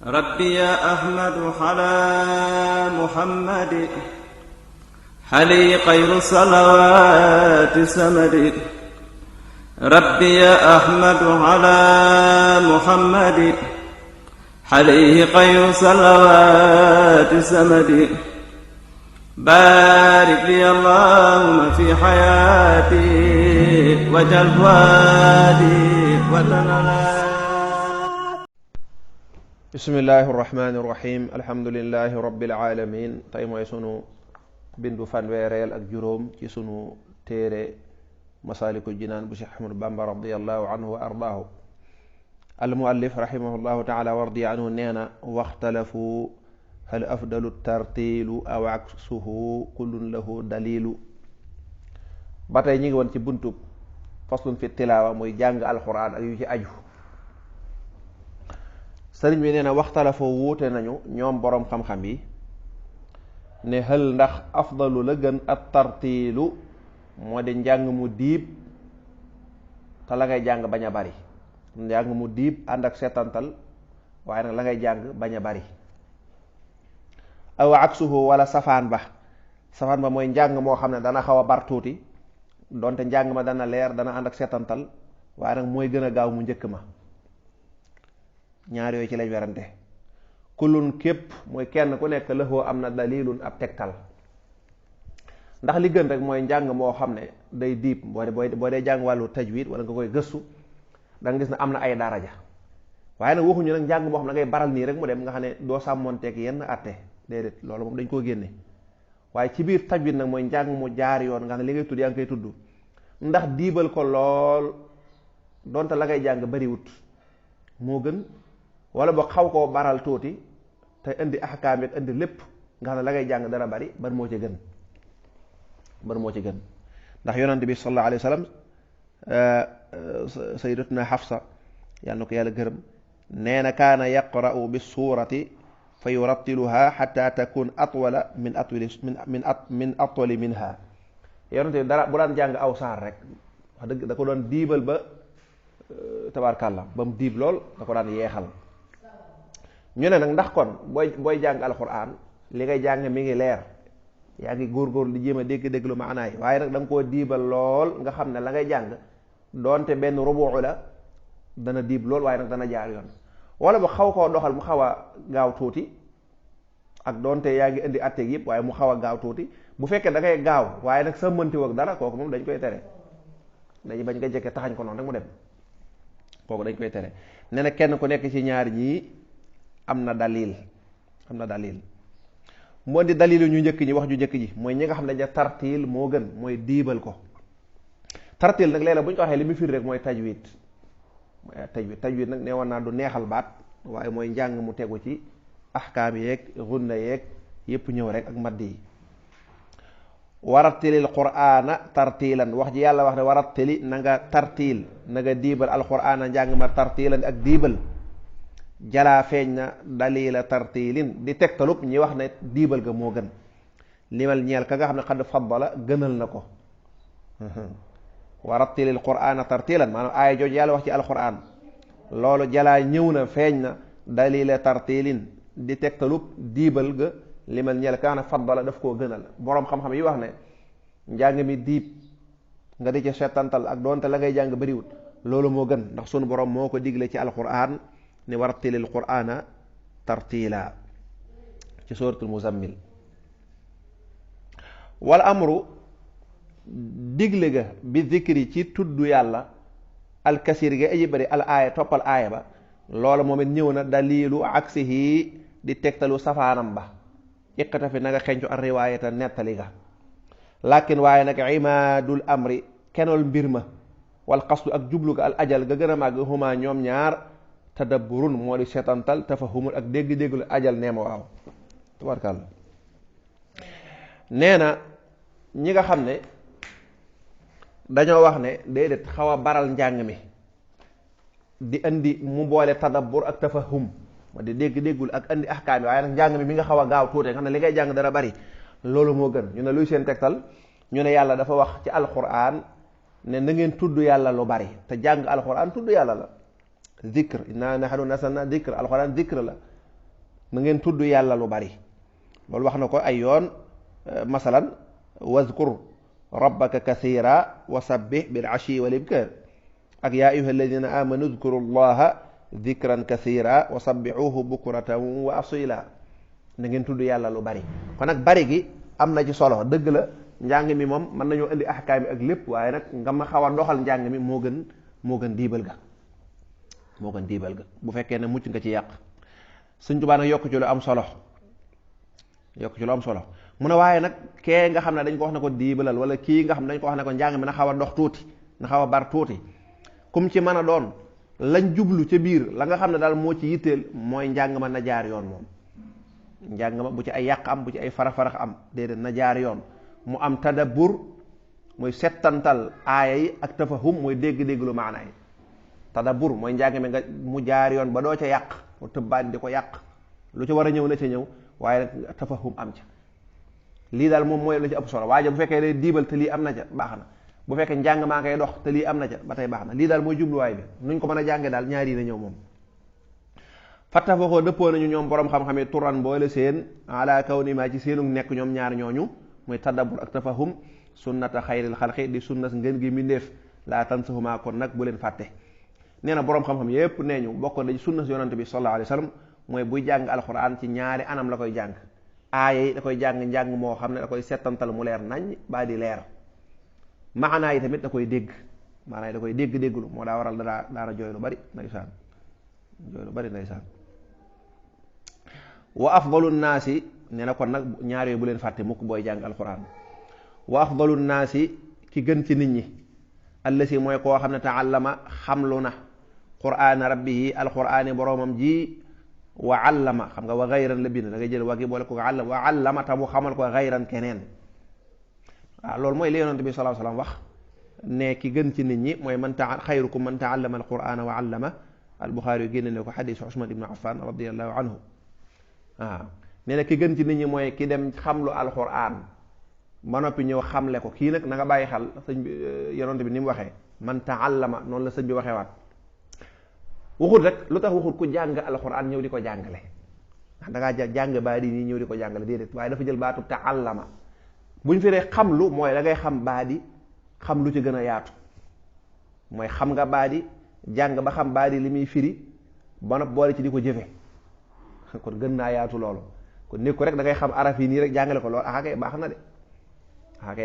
ربي يا أحمد على محمد حلي خير صلوات سمد. ربي يا أحمد على محمد حليه خير صلوات سمد. بارك لي اللهم في حياتي وجل فؤادي وتنالي. bismillahi irrahmani irrahim alhamdulilahi rabbil alamin tey mooy sunu bindu fanweereel ak juróom ci sunu téere masaalikul jinaan bu Cheikh Ahmadu Bamba radiallahu anhu wa ardaahu. almuallif rahimahullahu taala wardiya anhu nee na waxtalafu hal afdalu tartiilu aw aksuhu kullun lahu dalilu. ba tey ñi ngi woon ci buntub faslun fi tilaawa muy jàng alquran ak yu ci aju. sëriñ bi nee na waxtalafoo wuute nañu ñoom boroom xam-xam yi ne hal ndax afdalu la gën at tartiilu moo di njàng mu diib te la ngay jàng bañ a bari, njàng mu diib ànd ak seetantal waaye nag la ngay jàng bañ a bari, aw aksuhu wala safaan ba mooy njàng moo xam ne dana xaw a bar tuuti donte njàng ma dana leer dana ànd ak seetantal waaye nag mooy gën a gaaw mu njëkk ma. ñaar yooyu ci lañ werante. kullun képp mooy kenn ku nekk lëxoo am na dalilun ab tegtal. ndax li gën rek mooy njàng moo xam ne day diib boo dee jàng wàllu tajwid wala nga koy gëstu da nga gis ne am na ay daraja waaye nag waxuñu nag njàng moo xam ne ngay baral nii rek mu dem nga xam ne doo sàmmonteeg yenn atte déedéet loolu moom dañ koo génne. waaye ci biir tajwid nag mooy njàng mu jaar yoon nga xam ne li ngay tudd yaa ngi koy tudd ndax diibal ko lool donte la ngay jàng bariwut moo gën, wala boo xaw koo baral tuuti te indi ahkaam ak indi lépp nga xam ne la ngay jàng dara bari ban moo ci gën. ndax yonante bi sallallahu alayhi wa sallam sayyidatuna Hafsa yàlla na ko yàlla gërëm nee na kaana yaqra'u bi suurati fa yurattiluha hatta takun atwala min atwali minha. yonante bi dara bu daan jàng aw saar rek wax dëgg da ko doon diibal ba tabaarkàlla ba mu diib lool da ko daan yeexal. ñu ne nag ndax kon booy jàng alxuraan li ngay jàng mi ngi leer yaa ngi góorgóorlu di jéem a dégg lu maanaay waaye nag da nga koo diibal lool nga xam ne la ngay jàng doonte benn rubu la dana diib lool waaye nag dana jaar yoon, wala ba xaw koo doxal mu xaw a gaaw tuuti ak doonte yaa ngi indi atteeg yëpp waaye mu xaw a gaaw tuuti. bu fekkee da ngay gaaw waaye nag sa mënti wag dara kooku moom dañ koy tere, dañu bañ nga jekke taxañ ko noonu rek mu dem, kooku dañ koy tere. ne na kenn ku nekk ci ñaar ñii am na dalil moo di dalilu ñu njëkk ñi wax ju njëkk ji mooy ñi nga xam ne dañu tartiil moo gën mooy diibal ko. tartiil nag léeg-léeg bu ñu ko waxee li mu firi rek mooy tajwid nag nee woon naa du neexal baat waaye mooy njàng mu tegu ci ahkaam yeeg gunna yeeg yépp ñëw rek ak madd yi. warattilil qur'aana tartiilan wax ji yàlla wax ne warattili na nga tartiil na nga diibal alqur'aana njàng ma tartiilan ak diibal jalaa feeñ na dalila tartiilin di tegtalub ñi wax ne diibal ga moo gën limal ñeel ka nga xam ne xad faddala gënal na ko. warattilil qur'aana tartiilan maanaam aaya jooju yàlla wax ci alqur'aan loolu jalaa ñëw na feeñ na dalila tartiilin di tegtalub diibal ga limal ñeel ka nga xam ne faddala daf koo gënal. boroom xam-xam yi wax ne njàng mi diib nga di ca seetantal ak doonte la ngay jàng bariwut loolu moo gën ndax sunu boroom moo ko digle ci alqur'aan ni warattilil qur'aana tartiila ci suratul muzammil. wal amru digle ga bi zikri ci tudd yàlla alkasir ga aji bari al aaya toppal aaya ba loola moom it ñëw na dalilu aksihi di tegtalu safaanam ba iqata fi na nga xencu ar riwaayata nettali ga lakin waaye nag imaadul amri kenol mbir ma wal qasdu ak jublu ga al ajal ga gën a màgg huma ñoom ñaar tadabburun moo di seetantal tafahumul ak dégg-dégglu ajal nee ma waaw tabarkàlla. nee na ñi nga xam ne dañoo wax ne déedéet xaw a baral njàng mi di indi mu boole tadabbur ak tafahum moo di dégg-déggul ak indi ahkaam yi waaye nag njàng mi nga xaw a gaaw tuute nga xam ne li ngay jàng dara bari loolu moo gën. ñu ne luy seen tegtal ñu ne yàlla dafa wax ci alquran ne na ngeen tudd yàlla lu bari te jàng alquran tudd yàlla la. zikr inna nahnu nazzalna zikr alxuraan zikr la na ngeen tudd yàlla lu bari loolu wax na ko ay yoon masalan wazkur rabbaka kathira wa sabbih bil ashi wal ibkar ak yaa ayuha alladina amanu udkuru llaha dikran kathira wa sabbihuhu bukratan wa asila na ngeen tudd yàlla lu bari kon nag bari gi am na ci solo dëgg la njàng mi moom mën nañoo indi ahkaam yi ak lépp waaye nag nga ma xaw a ndoxal njàng mi moo gën diibal ga bu fekkee ne mucc nga ci yàq Sëñ Tuubaa nag yokk ci lu am solo mu ne waaye nag kee nga xam ne dañ ko wax ne ko diibalal wala kii nga xam ne dañ ko wax ne ko njàng mi na xaw a dox tuuti na xaw a bar tuuti kum ci mën a doon lañ jublu ca biir la nga xam ne daal moo ci yitteel mooy njàng ma na jaar yoon moom njàng ma bu ci ay yàq am bu ci ay farax am déedéet na jaar yoon mu am tadabbur muy settantal aaya yi ak tafahum mooy dégg-dégg lu maana yi tadabbur mooy njàng mi nga mu jaar yoon ba doo ca yàq mu tëbbaan di ko yàq lu ci war a ñëw na ca ñëw waaye nag tafahum am ca lii daal moom mooy la ci ëpp solo waaye bu fekkee day diibal te lii am na ca baax na bu fekkee njàng maa ngay dox te lii am na ca ba tey baax na lii daal mooy jubluwaay bi nuñ ko mën a jànge daal ñaari na ñëw moom fattafaqoo dëppoo nañu ñoom borom xam-xam yi turan boole seen ala kawni ma ci seenu nekk ñoom ñaar ñooñu muy tadabbur ak tafahum sunnata xayril xalqi di sunnas ngeen gi mbindeef laa tansahuma kon nag bu leen fàtte nee na borom xam-xam yépp nee ñu bokk na ci sunnas yonante bi sallallahu alayhi wasallam mooy buy jàng alquran ci ñaari anam la koy jàng aaya yi da koy jàng njàng moo xam ne da koy settantal mu leer nañ baa di leer maanaa yi tamit da koy dégg maanaa yi da koy dégg-dégglu moo daa waral daana jooy lu bari ndeysaan wa afdalu naasi nee na kon nag ñaar yooyu bu leen fàtte mukk booy jàng alquran wa afdalu naasi ki gën ci nit ñi allasi mooy koo xam ne taallama xamlu na qur'aana rabbihi alqur'aani boroomam ji wa allama xam nga wa gayran la bind da ngay jël wagi boole ko allama wa allama ta mu xamal ko gayran keneen waaw loolu mooy li yonent bi sallallahu alayhi wasallam wax ne ki gën ci nit ñi mooy xayrukum man taallama alqur'ana wa allama albuxaari yu génne ne ko xadiisu Usman ibnu Affan radiyallahu anhu waaw nee na ki gën ci nit ñi mooy ki dem xamlu alqur'an ba noppi ñëw xamle ko kii nag na nga bàyyi xel sëñ bi yonent bi ni mu waxee man taallama noonu la sëñ bi waxee waat waxut rek lu tax waxut ku jàng alxuraan ñëw di ko jàngale ndax da ngaa jàng baa di nii ñëw di ko jàngale déedéet waaye dafa jël baatu taallama bu ñu firee xam lu mooy da ngay xam baa di xam lu ci gën a yaatu mooy xam nga baa di jàng ba xam baa di li muy firi ba nopp boole ci di ko jëfe kon gën naa yaatu loolu kon nekk ko rek da ngay xam araf yi nii rek jàngale ko loolu kay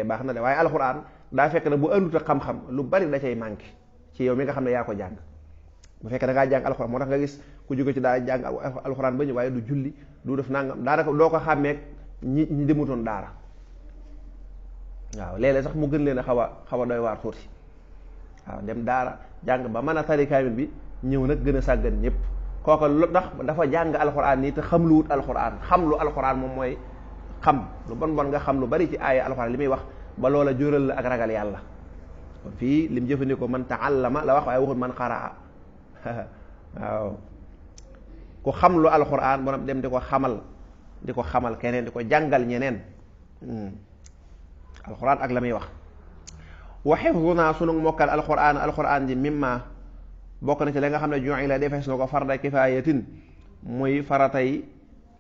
baax na de waaye alxuraan daa fekk ne bu ëndut ak xam-xam lu bari da cay manqué ci yow mi nga xam ne yaa ko jàng bu fekkee da ngaa jàng alxuraan moo tax nga gis ku jóge ci daa jàng alxuraan ba ñu waaye du julli du def nangam daanaka doo ko xàmmeeg ñi demutoon daara waaw léeg-léeg sax mu gën leen a xaw a doy waar tuuti waaw dem daara jàng ba mën a tari kaamil bi ñëw nag gën a sàggan ñëpp kooka lu tax dafa jàng alxuraan nii te xam lu wut alxuraan xam lu alxuraan moom mooy xam lu bon nga xam lu bari ci aaya alxuraan li muy wax ba loola jural la ak ragal yàlla kon fii lim jëfandikoo man taallama la wax waaye waxul man qaraa waaw ku xam lu alxuraan ba dem di ko xamal keneen di ko jàngal ñeneen alxuraan ak la muy wax wa xifduna sunu mokkal alxuraan ji mimma bokk na ci la nga xam ne ju'ila defees na ko farda kifaayatin muy faratay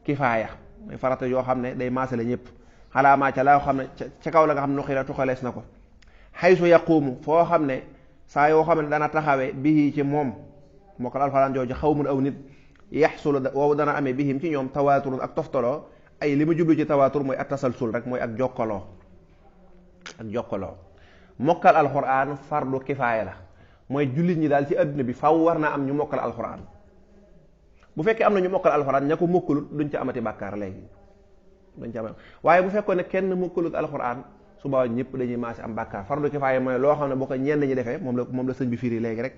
kifaaya muy farata yoo xam ne day maasale ñëpp xalaamaa ca laa xam ne ca kaw la nga xam ne nuxira tuxalees na ko xaysu yaquumu foo xam ne saa yoo xam ne dana taxawe bihi ci moom mokkal alxuraan jooju xaw mun aw nit yaxsulu wow dana amee bihim ci ñoom tawaaturun ak toftaloo ay li ma jublu ci tawaatur mooy ak tasalsul rek mooy ak jokkaloo mokkal alxuraan fardu kifaaya la mooy jullit ñi daal ci adduna bi faw war naa am ñu mokkal alxuraan bu fekkee am na ñu mokkal alxuraan ña ko mokkalut duñ ca amati bàkkaar léegi duñ ca amati waaye bu fekkoon ne kenn mokkalut alxuraan suba ñëpp dañuy maase am bàkkaar fardu kifaaya mooy loo xam ne boo ko ñenn ñi defee moom la sëñ bi firi léegi rek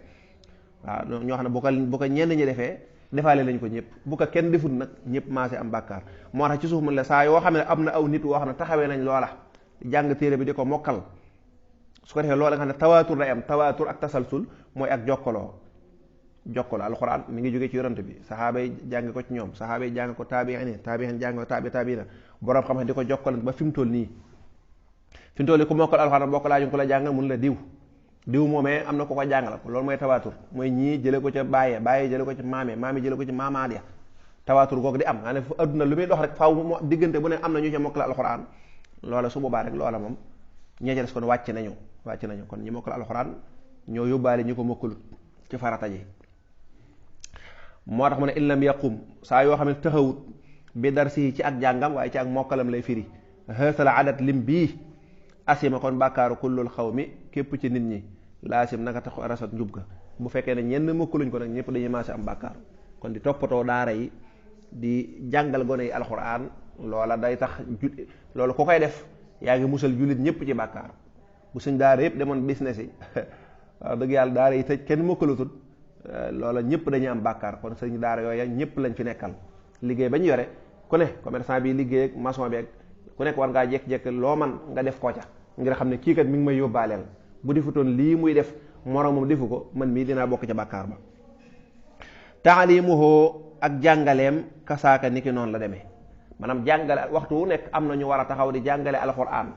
waaw ñoo xam ne bu ko ñenn ñi defee defaale lañ ko ñëpp bu ko kenn defut nag ñëpp maase am bàkkaar moo tax ci suuf mën la saa yoo xam ne am na aw nit woo xam ne taxawee nañ loola jàng téere bi di ko mokkal su ko defee loola nga xam ne tawaatur day am tawaatur ak tasalsul mooy ak jokkaloo alxuraan mi ngi jógee ci yorante bi saxaaba yi jàng ko ci ñoom saxaaba yi jàng ko taabiin jàng ko taabiina borom xam-xam di ko jokkal ba fi mu toll nii ku mokkal alxuraan boo ko laajoon ko la jàngal mun la diw moomee am na ko jàngal ko loolu mooy tawaatur mooy ñii jële ko ca bàyyi jële ko ci maame jële ko ci maamaat ya tawaatur googu di am nga ne fu adduna lu muy dox rek faaw mu diggante bu ne am na ñu ca mokkal alxuraan loola su boobaa rek loola moom ñee ca des kon wàcc nañu kon ñi mokkal alxuraan ñoo yóbbaale ñi ko mokkalut ci farata ji. moo tax mu ne in lam yaqum saa yoo xam ne taxawut bi darsi ci ak jàngam waaye ci ak mokkalam lay firi xësala adat lim bii asima kon bàkkaaru kullul xaw mi képp ci nit ñi laasim naka tax rasat njub ga bu fekkee ne ñenn mokkaluñ ko nag ñëpp dañuy maase am bàkkaar kon di toppatoo daara yi di jàngal gone yi alxuraan loola day tax loolu ku koy def yaa ngi musal jullit ñëpp ci bàkkaar bu suñ daara yëpp demoon business yi waaw dëgg yàlla daara yi tëj kenn mokkalutul loola ñëpp dañuy am bàkkaar kon sëñ daara yooya ñëpp lañ fi nekkal liggéey ba ñu yore ku ne commerçant bi liggéey ak maçon bi ak ku nekk war ngaa jekk-jekk loo man nga def ko ca ngir xam ne kii kat mi ngi may yóbbaaleel bu defutoon lii muy def moromam defu ko man mii dinaa bokk ca bàkkaar ba. taalimuhu ak jàngaleem kasaaka niki noonu la demee maanaam jàngale waxtu wu nekk am na ñu war a taxaw di jàngale alxuraan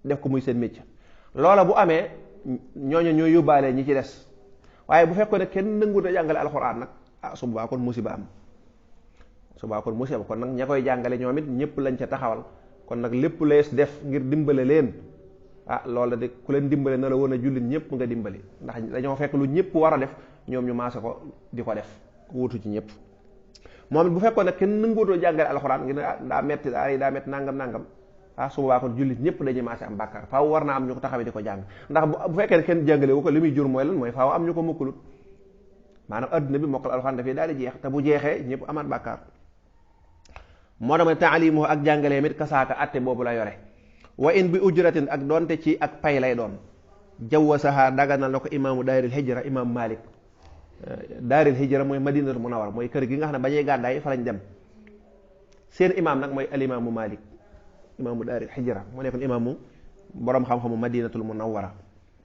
def ko muy seen métier loola bu amee ñooñu ñooy yóbbaalee ñi ci des waaye bu fekkoon ne kenn nanguut a jàngale alxuraan nag su boobaa kon musiba am kon nag ña koy jàngale ñoom it ñëpp lañ ca taxawal kon nag lépp lees def ngir dimbale leen loola de ku leen dimbale na la woon a jullit ñëpp nga dimbali ndax dañoo fekk lu ñëpp war a def ñoom ñu maase ko di ko def wutu ci ñëpp moom it bu fekkoon ne kenn nanguutoo jàngale alxuraan ngir ne daa metti nangam su boobaa kon jullit ñëpp dañuy maase am bàkkaar faaw war naa am ñu ko taxawee di ko jàng ndax bu fekkee ne kenn jàngale wu ko li muy jur mooy lan mooy faaw am ñu ko mokkalut maanaam adduna bi mokkal alxuraan dafay daal di jeex te bu jeexee ñëpp amaat bàkkaar moo dama taalimu ak jàngalee mit kasaaka atte boobu la yore wa in bi ujratin ak doonte ci ak pay lay doon jawwasaha daganal na ko imaamu daaril hijra imaam Malik daaril hijra mooy madinatul munawwara mooy kër gi nga xam ne bañuy gàddaay fa lañ dem seen imaam nag mooy alimaamu Malik imaamu daaril hijra moo nekkoon imaamu borom xam-xamu madinatul munawwara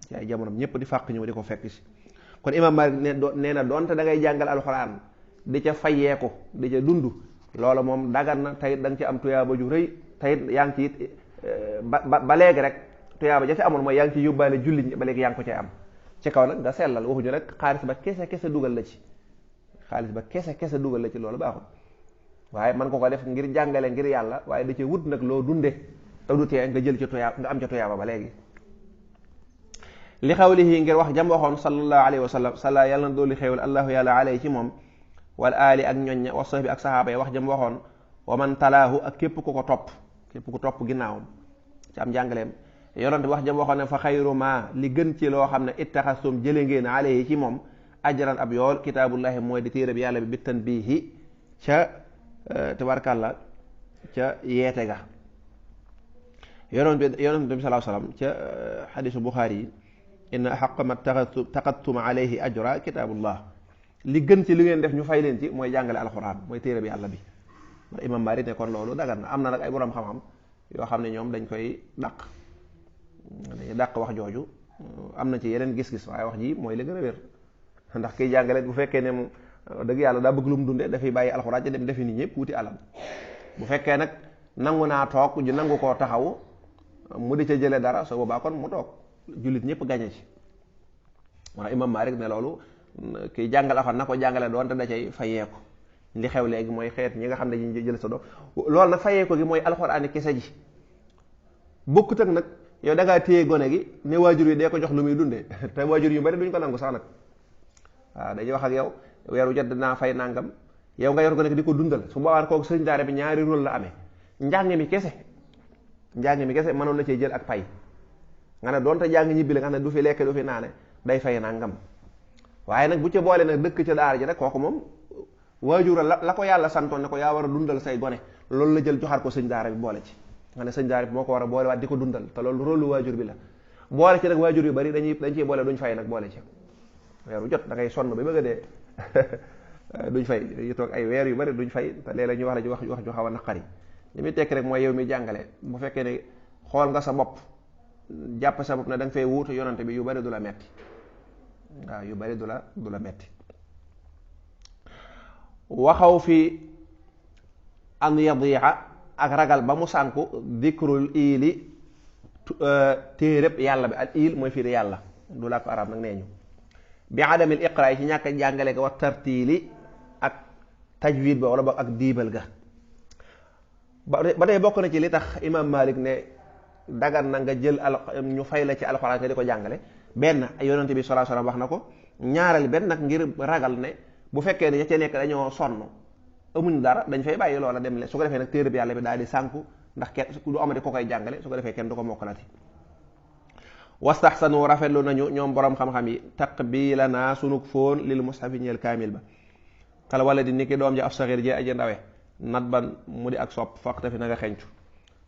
ci ay jamono ñëpp di fàq ñëw di ko fekk si kon imaam Malik nee na doonte da ngay jàngal alxuraan di ca fayeeku di ca dund loolu moom dagan na tayit da nga ci am tuyaaba ju rëy tayit yaa ngi ci it ba léegi rek tuyaaba ja ci amoon mooy yaa ngi ci yóbbaale jullit ñi ba léegi yaa ngi ko cay am ci kaw nag nga sellal waxuñu rek xaalis ba kese dugal la ci dugal la ci loolu baaxul waaye man ko def ngir jàngale ngir yàlla waaye da cee wut nag loo dunde te du tee nga jël ci tuyaaba nga am ca tuyaaba ba léegi li xawlihi ngir wax jam waxoon sallallahu alayhi wa sallam salla yàlla na dooli xéewal allahu yàlla alayhi ci moom wal aali ak ñoñña wa sahbi ak sahaaba yi wax jam waxoon wa man talaahu ak képp ku ko topp ginnaawam ci am jàngaleem yonent bi wax jam waxoon ne fa xayru ma li gën ci loo xam ne ittaxastum jële ngeen alayhi ci moom ajran ab yool kitaabullahi mooy di téere bi yàlla bi bittan biihi ca tabarkàlla ca yeete ga yonent bi sallallahu alayhi wa sallam ca xadisu Buxaari yi inna xaqa ma taqattum alayhi ajra kitaabullah li gën ci li ngeen def ñu fay leen ci mooy jàngale alxuraan mooy téere bi yàlla bi ma imam Maalik ne kon loolu dagan na am na nag ay borom xam-xam yoo xam ne ñoom dañ koy dàq wax jooju am na ci yeneen gis-gis waaye wax ji mooy li gën a wér ndax kiy jàngale bu fekkee ne dëgg yàlla daa bëgg lu mu dundee dafay bàyyi alxuraan ci dem defi ni ñëpp wuti alam bu fekkee nag nangu naa toog ji nangu koo taxaw mu di ca jëlee dara soo boobaa kon mu toog jullit ñëpp gañe ci wala imam Maalik ne loolu kiy jàngal alxuraan na ko jàngale doonte da cay fayeeku li xew léegi mooy xeet ñi nga xam ne dañuy jël sa doom loolu nag fayeeku gi mooy alxuraan kese ji bokkut ak nag yow da ngaa téye gone gi ne waajur yi dee ko jox lu muy dundee te waajur yu bari duñ ko nangu sax nag waaw dañuy wax ak yow weeru jot dinaa fay nangam yow nga yor gone gi di ko dundal su boobaa kooku sëriñ daara bi ñaari rôle la amee njàng mi kese mënoon na cee jël ak pay nga ne doonte jàng ñibbi la nga xam ne du fi lekk du fi naane day fay nangam waaye nag bu ca boole nag dëkk ca daara ji rek kooku moom waajura la ko yàlla santoon ne ko yaa war a dundal say gone loolu la jël joxaat ko sëñ daara bi boole ci nga ne sëñ daara bi moo ko war a boole waat di ko dundal te loolu rôle waajur bi la boole ci nag waajur yu bari dañ ciy boole duñ fay nag boole ci weeru jot da ngay sonn ba bëgg a dee duñ fay yu toog ay weer yu bari duñ fay te léeg-léeg ñu wax la wax ju xaw a naqari li muy tekki rek mooy yow mi jàngale bu fekkee ne xool nga sa bopp jàpp sa bopp ne da nga fay wuutu yonante bi yu bari du la metti waaw yu bari du la metti waxaw fi an yadiixa ak ragal ba mu sànku dikrul iili téeréb yàlla bi al iil mooy firi yàlla du laa ko arab nag nee ñu bi adamil iqra yi ci ñàkk jàngale ko wa tartiili ak tajwid ba wala boog ak diibal ga. ba tey bokk na ci li tax imam Malik ne dagan na nga jël ñu fay la ci alxuraan nga di ko jàngale, benn yonente bi sallallahu alayhi wasallam wax na ko, ñaareel benn nag ngir ragal ne bu fekkee ne ña ca nekk dañoo sonn amuñ dara dañ fay bàyyi loola dem le su ko defee nag téere bi yàlla bi daal di sànku ndax kenn du amati ko koy jàngale, su ko defee kenn du ko mokkalati. wastaxsanu rafetlu nañu ñoom borom xam-xam yi taqbilana sunug foon lil mushafi ñeel kaamil ba, kala wala di niki doom ji af saxir ji aji ndawe nat ban mu di ak sopp faqta fi na nga xencu.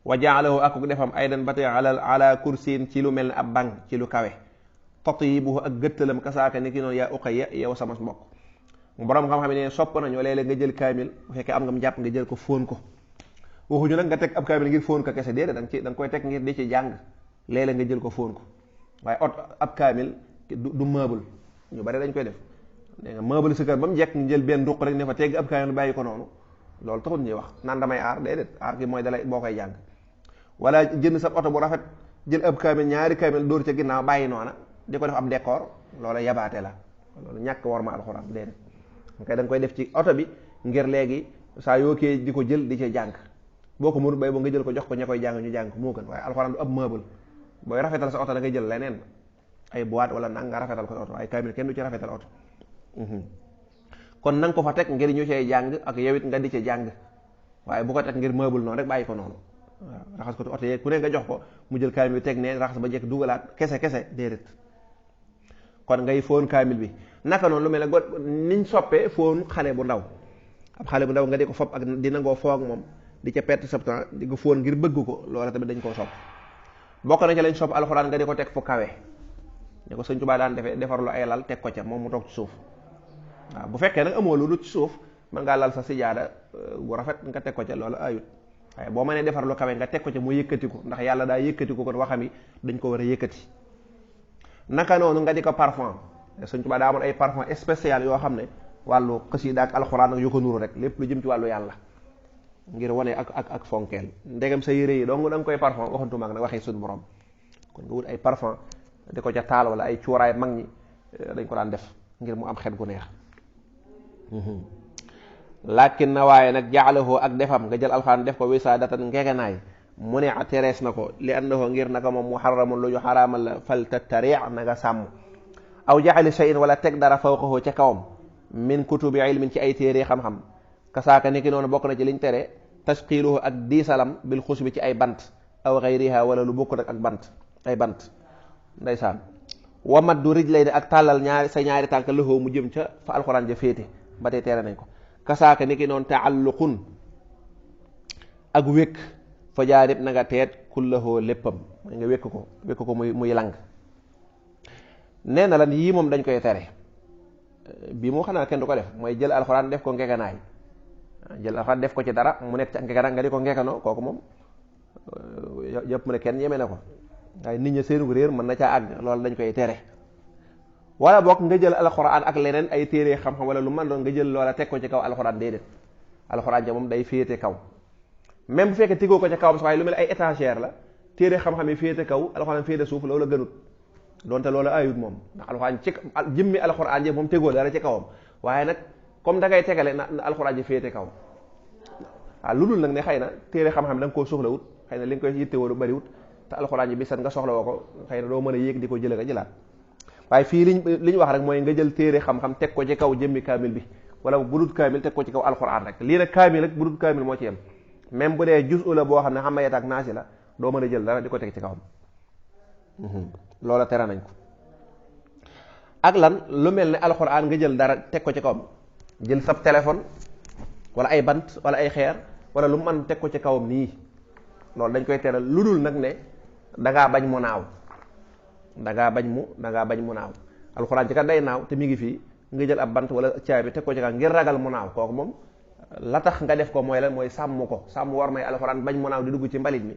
wa jaalahu ak ku defam aydan ba tey ala kursiin ci lu mel ne ab bang ci lu kawe, tatyibuhu ak gëttalam kasaaka ni ki noonu yaa uqayya yow sama mbokk. borom xam-xam ne sopp nañu léeg-léeg nga jël kaamil bu fekkee am nga mu jàpp nga jël ko fóon ko, waxuñu nag nga teg ab kaamil ngir fóon ko kese déedéet da nga koy teg ngir di ci jàng, léeg-léeg nga jël ko fóon ko. waaye ab kaamil du meuble, ñu bari dañ koy def dégg nga meuble si kër ba mu jekk ñu jël benn duq rek ne fa tegg ab kaamil bàyyi ko noonu, loolu taxul ñuy wax naan damay aar déedéet, aar gi mooy dalay boo koy jàng. wala jënd sa oto bu rafet jël ab kaamil ñaari kaamil dóor ca ginnaaw bàyyi noona di ko def ab décor, loolu yabaate la, loolu ñàkk war ma alxuraan déedéet. da nga koy def ci oto bi ngir léegi saa yoo kee di ko jël di ci jàng, boo ko mënul bay boo nga jël ko jox ko ña koy jàng ñu jàng ko moo gën. waaye alxuraan du ab meuble booy rafetal sa oto da ngay jël leneen ay boîte wala nang nga rafetal ko oto, ay kaamil kenn du ci rafetal oto. kon nanga ko fa teg ngir ñu cay jàng ak yow it nga di ci jàng, waaye bu ko teg ngir meuble noonu rek bàyyi ko noonu. waaw raxas ko oto yeeg ku ne nga jox ko mu jël kaamil bi teg ne raxas ba jekk dugalaat kese déedéet. kon ngay fóon kaamil bi naka noonu lu mel ne niñ soppee fóon xale bu ndaw, ab xale bu ndaw nga di ko fopp ak di nangoo foog moom di ca perte sa temps di ko fóon ngir bëgg ko, loola tamit dañ koo sopp. bokk na ca lañ sopp alxuraan nga di ko teg fu kawe, ne ko Sëñ Tuubaa daan defee defarlu ay lal teg ko ca moom mu toog ci suuf. waaw bu fekkee nag amoo lu ci suuf mën ngaa lal sa sijaada bu rafet nga teg ko ca, loolu ayut. waaye boo mënee defar lu kawe nga teg ko ca mu yëkkatiku, ndax yàlla daa yëkkatiku kon waxam yi dañ ko war a yëkkati. naka noonu nga di ko parfum, Sëñ Tuubaa daa amoon ay parfum spécial yoo xam ne wàllu xasida ak alxuraan ak yu ko nuru rek lépp lu jëm ci wàllu yàlla ngir wane ak fonkeel. ndegam sa yére yi dong da nga koy parfum waxantuma ak nag waxee suñu borom, kon nga wut ay parfum di ko ca taal wala ay cuuraay mag ñi dañ ko daan def ngir mu am xet gu neex. lakin na waaye nag jaalahu ak defam nga jël alxuraan def ko wisaadatan ngegenaay mu ne terees na ko li annahu ngir naka moom muharramun lu ñu xaraamal la fal tattari na nga sàmm. aw jaxali shay'in wala teg dara fawqahu ca kawam min kutubi ilmin ci ay téere xam-xam, kasaaka ni ki noonu bokk na ci liñ tere tashqiluhu ak diisalam bil xus bi ci ay bant aw xayriha wala lu bokk ak bant ay bant ndeysaan. wamat du rij lay ne ak tàllal ñaari tànk loxo mu jëm ca fa alxuraan ja féete ba tey tere nañ ko. kasaaka ni ki noonu taalluqun ak wékk fa jaarib na nga teet kullahoo léppam nga wékk ko muy lang. nee na lan yii moom dañ koy tere, bii moo xanaa kenn du ko def mooy jël alxuraan def ko ngeganaay, jël alxuraan def ko ci dara mu nekk ci ngeganaay nga di ko ngeganoo, kooku moom yëpp mu ne kenn ñeme na ko, waaye nit ñi seenu réer mën na caa àgg, loolu dañ koy tere. wala bokk nga jël alxuraan ak leneen ay téere xam-xam wala lu man doon nga jël loola teg ko ci kaw alxuraan, déedéet. alxuraan ja moom day féete kaw, même bu fekkee tegoo ko ca kawam sax waaye lu mel ay étagère la, téere xam-xam yi féete kaw alxuraan féete suuf, loolu gënut, donte loolu ayut moom ndax alxuraan ci jëmmi alxuraan ja moom tegoo dara ci kawam, waaye nag comme da ngay tegale na alxuraan ji féete kaw. waaw lu dul nag ne xëy na téere xam-xam da nga koo soxlawut, xëy na li nga koy yittewoo lu bariwut, te alxuraan ji bisat nga soxla woo ko, xëy na doo mën a yéeg di ko jëlee nga jëlaat. waaye fii liñ wax rek mooy nga jël téere xam-xam teg ko ci kaw jëmmi kaamil bi, wala bu dul kaamil teg ko ci kaw alxuraan rek. lii nag kaamil rek bu dul kaamil moo ci yem, même bu dee juz la boo xam ne xam mayet ak naasi la, doo mën a jël dara di ko teg ci kawam. loola tere nañ ko. ak lan lu mel ne alxuraan nga jël dara teg ko ci kawam, jël sab téléphone wala ay bant wala ay xeer wala lu mu mën teg ko ci kawam nii, loolu dañ koy tere lu dul nag ne dangaa bañ mu naaw, dangaa bañ mu naaw. alxuraan ci kat day naaw te mi ngi fii, nga jël ab bant wala caabi teg ko ci kaw ngir ragal mu naaw, kooku moom la tax nga def ko mooy lan mooy sàmm ko, sàmm war may alxuraan bañ mu naaw di dugg ci mbalit mi,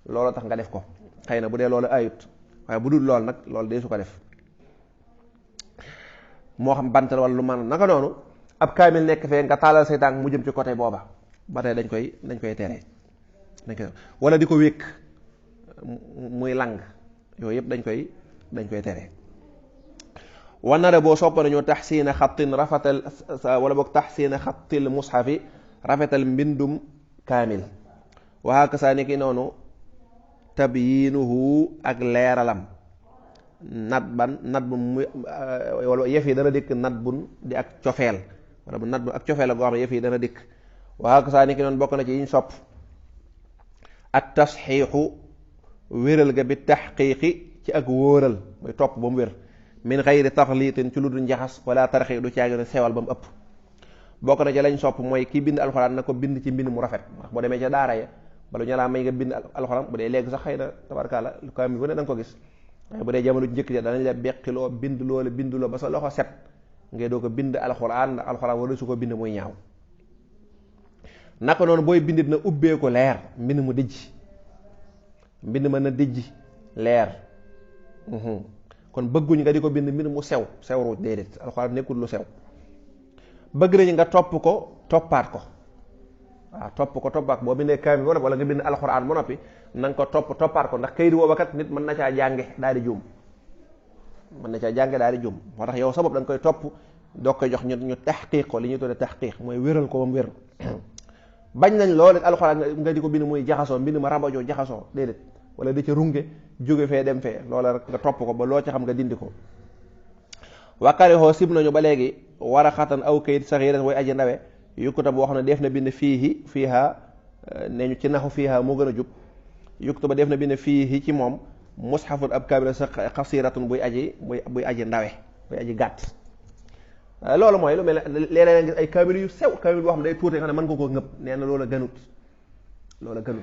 loolu tax nga def ko. xëy na bu dee loolu ayut, waaye bu dul loolu nag loolu dee su ko def, moo xam bant la wala lu man naka noonu. ab kaamil nekk fee nga taalal say tànk mu jëm ci côté booba, ba tey dañ koy tere, wala di ko wékk muy lang, yooyu yëpp dañ koy tere. wanara boo soppa nañu taxsiina xattin rafetal wala boog taxsiina xattil mushafi rafetal mbindum kaamil waxaaka saa ni ki noonu tabyiinuhu ak leeralam nat bu muy wala yëf yi dana dikk nat bun di ak cofeel wala bu nat bu ak cofeel la goo xam ne yëf yi dana dikk waxaaka saa ni ki noonu bokk na ci yiñ sopp at tasxiixu wéral ga bi taxqiiqi ci ak wóoral mooy topp ba mu wér min xayri taxliitin ci lu dul njaxas wala tarxi du caagi ne sewal ba mu ëpp bokk na ci lañ sopp mooy kii bind alxuraan na ko bind ci mbind mu rafet ndax boo demee ca daara ya bala ñu laa may nga bind alxuraan bu dee léegi sax xëy na tabarkaala lu kaamil bu ne da nga ko gis waaye bu dee jamono njëkk ja danañ la beqiloo binduloo ba sa loxo set ngay doo ko bind alxuraan ndax alxuraan wala su ko bind muy ñaaw naka noonu booy bindit na ubbee ko leer mbind mu dijj mbind ma na dijj leer kon bëgguñ nga di ko bind mbind mu sew ruuj déedéet alxuraan nekkul lu sew bëgg nañu nga topp ko toppaat ko waaw toppaat boo bindee kaamil ba noppi wala nga bind alxuraan ba noppi na nga ko toppaat ko ndax kayit booba kat nit mën na caa jànge daal di juum moo tax yow sa bopp da nga koy topp doo koy jox ñu taxqiq ko li ñuy tuddee taxqiq mooy wéral ko ba mu wér bañ nañ loolu alxuraan nga di ko bind muy jaxasoo mbind ma rabajoo jaxasoo déedéet wala di ca runge jóge fee dem fee loola rek nga topp ko ba loo ca xam nga dindi ko wakkarixoo sib nañu ba léegi war a xatan aw kayit saxiiran way aji ndawe yukkuta boo xam ne def na bind fiiha ne ñu ci naxu fiiha moo gën a jub yukkuta ba def na bind fiihi ci moom mushafun ab kaamil sa xasiratun buy aji ndawe buy aji gàtt loolu mooy lu mel ne léeg-léeg gis ay kaamil yu sew kaamil boo xam ne day tuute nga xam ne mën nga koo ngëpp nee na loola gënut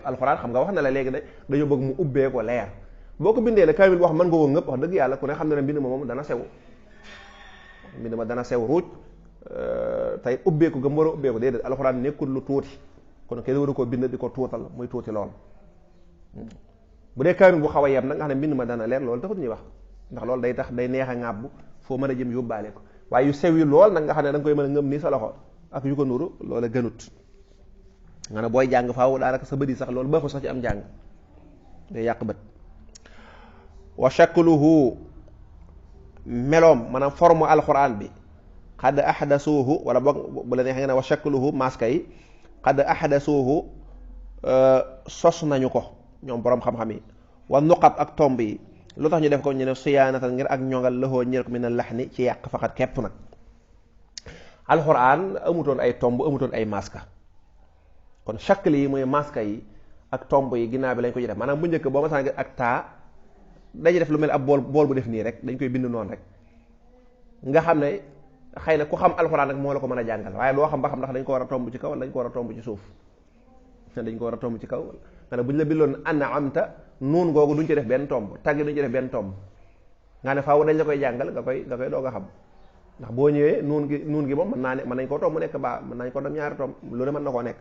alxuraan xam nga wax na la léegi dañoo bëgg mu ubbee ko leer boo ko bindee ne kaamil boo xam mën nga koo ngëpp wax dëgg yàlla ku ne xam ne mbind ma moom dana sew mbind ma dana sew ruuj tey ubbeeku gëm war a ubbeeku déedéet alxuraan nekkul lu tuuti kon kenn waru koo bind di ko tuutal muy tuuti lool bu dee kaamil bu xaw a yem nag nga xam ne mbind ma dana leer loolu taxut ñuy wax ndax loolu day tax day neex a ŋàbb foo mën a jëm yóbbaale ko waaye yu sew yi lool nag nga xam ne da nga koy mën a ngëm nii sa loxo ak yu ko nuru loola gënut nga ne booy jàng faaw daanaka sa bët yi sax loolu baaxul sax ci am jàng day yàq bët wa shakluhu meloom maanaam forme alxuraan bi xad ahdasuuhu wala boog bu la neexee nga ne wa shakluhu maska yi xad ahdasuuhu sos nañu ko ñoom boroom xam-xam yi wa nuqat ak tomb yi lu tax ñu def ko ñu ne siyaanatan ngir ak ñongal lëxoo ñër ko mi na laxni ci yàq faxat képp nag alxuraan amutoon ay tomb amutoon ay maska kon shakl yi mooy maska yi ak tomb yi ginnaaw bi lañ ko ci def maanaam bu njëkk boo masaan ak taa dañuy def lu mel ab bool bu def nii rek dañ koy bind noonu rek nga xam ne xëy na ku xam alxuraan rek moo la ko mën a jàngal waaye doo xam ba xam ndax dañ ko war a tomb ci kaw wala dañ ko war a tomb ci suuf dañ ko war a tomb ci kaw nga ne bu ñu la bindoon anna amta nuun googu duñ ci def benn tomb taggi duñ ci def benn tomb nga ne faaw dañ la koy jàngal nga koy doog a xam ndax boo ñëwee nuun gi moom mën nañ koo tomb mu nekk baa mën nañ ko dem ñaari tomb loolu mën na koo nekk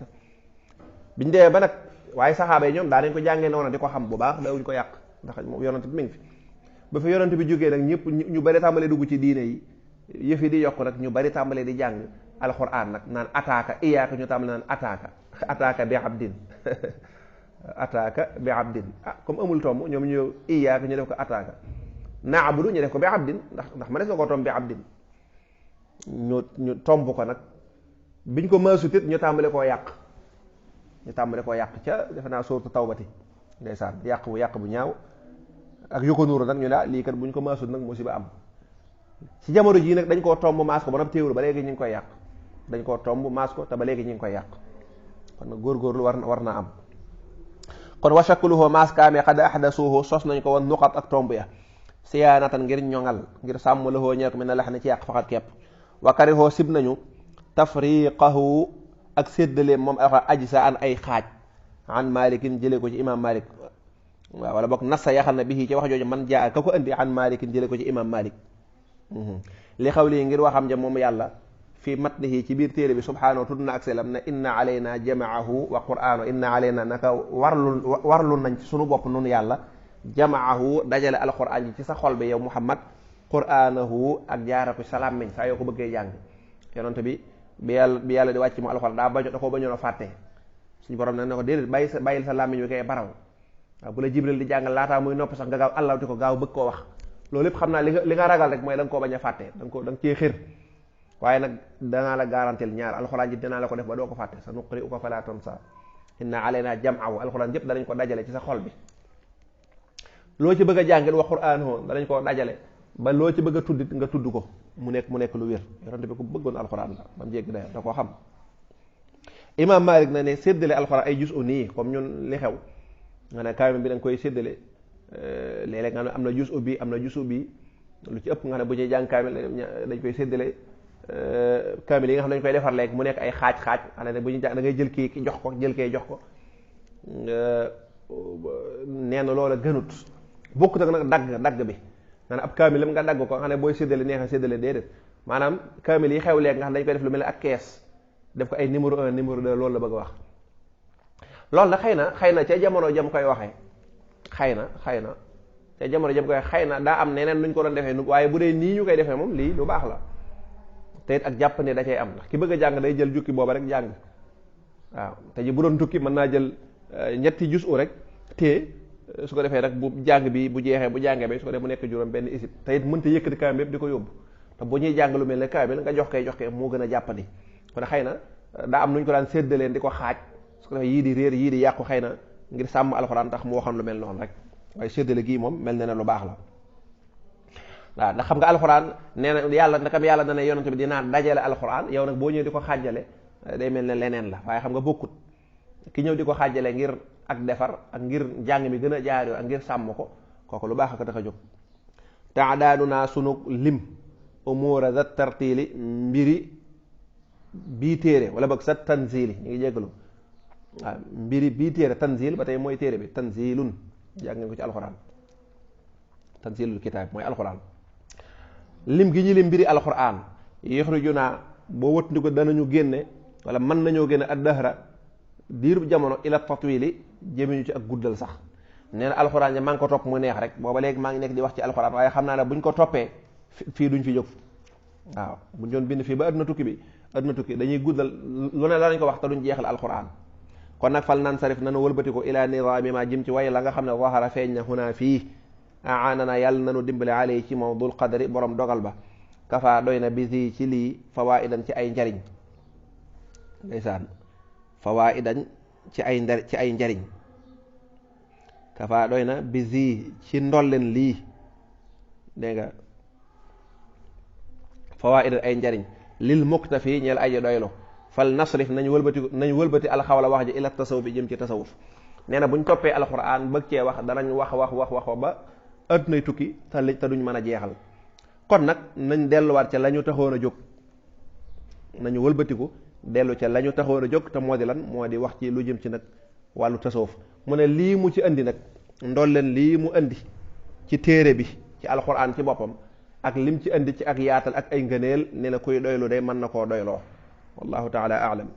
biñu dee ba nag waaye saxaaba yi ñoom daa nañ ko jàngee noonu di ko xam bu baax dawuñ ko yàq ndax yonent bi mi ngi fi ba fi yonent bi jógee nag ñëpp ñu bari tàmbalee dugg ci diine yi yëf yi di yokk nag ñu bari tàmbalee di jàng alxuraan nag naan ataaka iyaaka ñu tàmbalee naan ataaka bi abdin ataaka bi abdin comme amul tomb ñoom ñu iyaaka ñu def ko ataaka naabudu ñu def ko bi abdin ndax ma des na koo tomb bi abdin ñu tomb ko nag biñ ko maasutit ñu tàmbale koo yàq ca defe naa sóortu tawbati ndeysaan yàq bu ñaaw ak yu ko nuuru nag ñu ne lii kat buñ ko maasut nag musiba am ci jamono jii nag dañ koo tomb maas ko ba nag téewul ba léegi ñu ngi koy yàq dañ koo tomb maas ko te ba léegi ñu ngi koy yàq kon nag góorgóorlu war naa am kon wa shakluhu maas kaamee xad ahdasuhu sos nañ ko woon nuqat ak tomb ya siyaanatan ngir ñoŋal ngir sàmm lahoo ñeek mi na lax ne ci yàq faxat kepp wa karihoo sib nañu tafriqahu ak séddale moom aji sa an ay xaaj an malikin jëlee ko ci imam malik waaw wala boog nasa yaxal na bi ci wax jooju man jaa ka ko andi an malikin jëlee ko ci imam malik li xaw lii ngir waxam ja moom yàlla fi matnihi ci biir téere bi subhaanahu tudd na ak selam ne inna alayna jamaahu wa qur'aanu inna alayna naka warlu nañ ci sunu bopp nun yàlla jamaahu dajale alquran yi ci sa xol bi yow muhammad qur'aanahu ak jaara ko salaam miñ saa yoo ko bëggee jàng yonent bi yàlla di wàcc mu alquran da koo bañoon a fàtte suñu borom nag ne ko déedéet bàyyil sa làmmiñ wi koy baraw waaw bu la jibril di jàngal laataa muy nopp sax nga gaaw allawti ko gaaw bëgg koo wax loolu lépp xam naa li nga ragal rek mooy da nga koo bañ a fàtte da nga cee xër waaye nag danaa la garantil ñaar alxuraan ji dinaa la ko def ba doo ko fàtte sa nuqri'uka falaa tansaa inna alaynaa jam'ahu alxuraan yëpp danañ ko dajale ci sa xol bi loo ci bëgg a jàngit wa qur'aanahu danañ ko dajale ba loo ci bëgg a tuddit nga tudd ko mu nekk lu wér yonent bi ko bëggoon alxuraan la ba mu jégg day da koo xam. Imam Malik na ne séddale alxuraan ay juz'u nii comme ñun li xew nga ne kaamil bi dañ koy séddale léeg-léeg nga ne am na juz'u bi am na juz'u bi lu ci ëpp nga ne bu ñuy jàng kaamil dañ koy séddale kaamil yi nga xam ne dañ koy defar léegi mu nekk ay xaaj xam ne bu ñuy jàng da ngay jël kii jox ko jël kee jox ko nee na loola gënut bokkut ak nag dagg bi nga ne ab kaamil nga dagg ko xam ne booy séddale neex a séddale déedéet maanaam kaamil yi xew léegi nga xam ne dañ koy def lu mel ne ak kees def ko ay numéro 1 numéro 2 loolu la bëgg a wax loolu nag xëy na ca jamono jam koy waxee xëy na ca jamono jam koy waxee xëy na daa am neneen nuñ ko doon defee waaye bu dee nii ñu koy defee moom lii lu baax la te it ak jàpp ne da cay am ndax ki bëgg a jàng day jël jukki booba rek jàng waaw te ji bu doon tukki mën naa jël ñetti juz'u rek te su ko defee rek bu jàng bi bu jeexee bu jàngee bi su ko defee mu nekk juróom benn isib te it mënta yëkkati kaamil yëpp di ko yóbbu te bu ñuy jàng lu mel ne kaamil nga jox kay moo gën a jàppandi kon xëy na daa am nuñ ko daan séddaleen di ko xaaj su ko defee yii di réer yii di yàqu xëy na ngir sàmm alxuraan tax mu waxoon lu mel noonu rek waaye séddale gii moom mel na ne lu baax la waaw ndax xam nga alxuraan nee na yàlla na ne yonent bi dinaa dajale alxuraan yow nag boo ñëwee di ko xaajale day mel ne leneen la waaye xam nga bokkut ki ñëw di ko xaajale ngir ak defar ak ngir njàng mi gën a jaar yoon ak ngir sàmm ko kooku lu baax ak tax a jóg taadaadu naa sunu lim umura za tartili mbiri bii téere wala boog sa tanzili ñu ngi jéggalu waaw mbiri bii téere tanzil ba tey mooy téere bi tanzilun jàng ngeen ko ci alxuraan tanzilul kitaab mooy alxuraan lim gi ñu lim mbiri alxuraan yuxrijuna boo wëtndi ko danañu génne wala mën nañoo génne ad-dahra diirub jamono ila tatwili jëmiñu ci ak guddal sax nee na alxuraan ja maa ngi ko topp mu neex rek booba léegi maa ngi nekk di wax ci alxuraan waaye xam naa ne buñ ko toppee fii duñ fi jóg waaw buñ doon bind fii ba adduna tukki dañuy guddal lu ne la nañ ko wax te duñ jeexal alxuraan kon nag fal nan sarif nanu wëlbati ko ila nidaami ma jëm ci way la nga xam ne zahara feeñ na huna fii aanana yàlla nanu dimbale alay ci moom dul qadari borom dogal ba kafa doy na bisi ci lii fawaidan ci ay njariñ ndeysaan fawaidan ci ay njariñ kafa doy na bisi ci ndolleen lii dégg nga fawaidan ay njariñ lil muktafi ñeel aji doylo fal nasrif nañu wëlbati alxawla wax ji ila tasawuf bi jëm ci tasawuf nee na buñ toppee alxuraan bëgg cee wax danañ wax ba addunay tukki te duñ mën a jeexal kon nag nañ delluwaat ca la ñu taxoon a jóg nañu wëlbatiku dellu ca la ñu taxoon a jóg te moo di lan moo di wax ci lu jëm ci nag wàllu tasawuf mu ne lii mu ci andi nag ndool leen lii mu andi ci téere bi ci alxuraan ci boppam ak lim ci andi ci ak yaatal ak ay ngëneel ne na kuy doylu day mën na koo doyloo wallahu taala aalam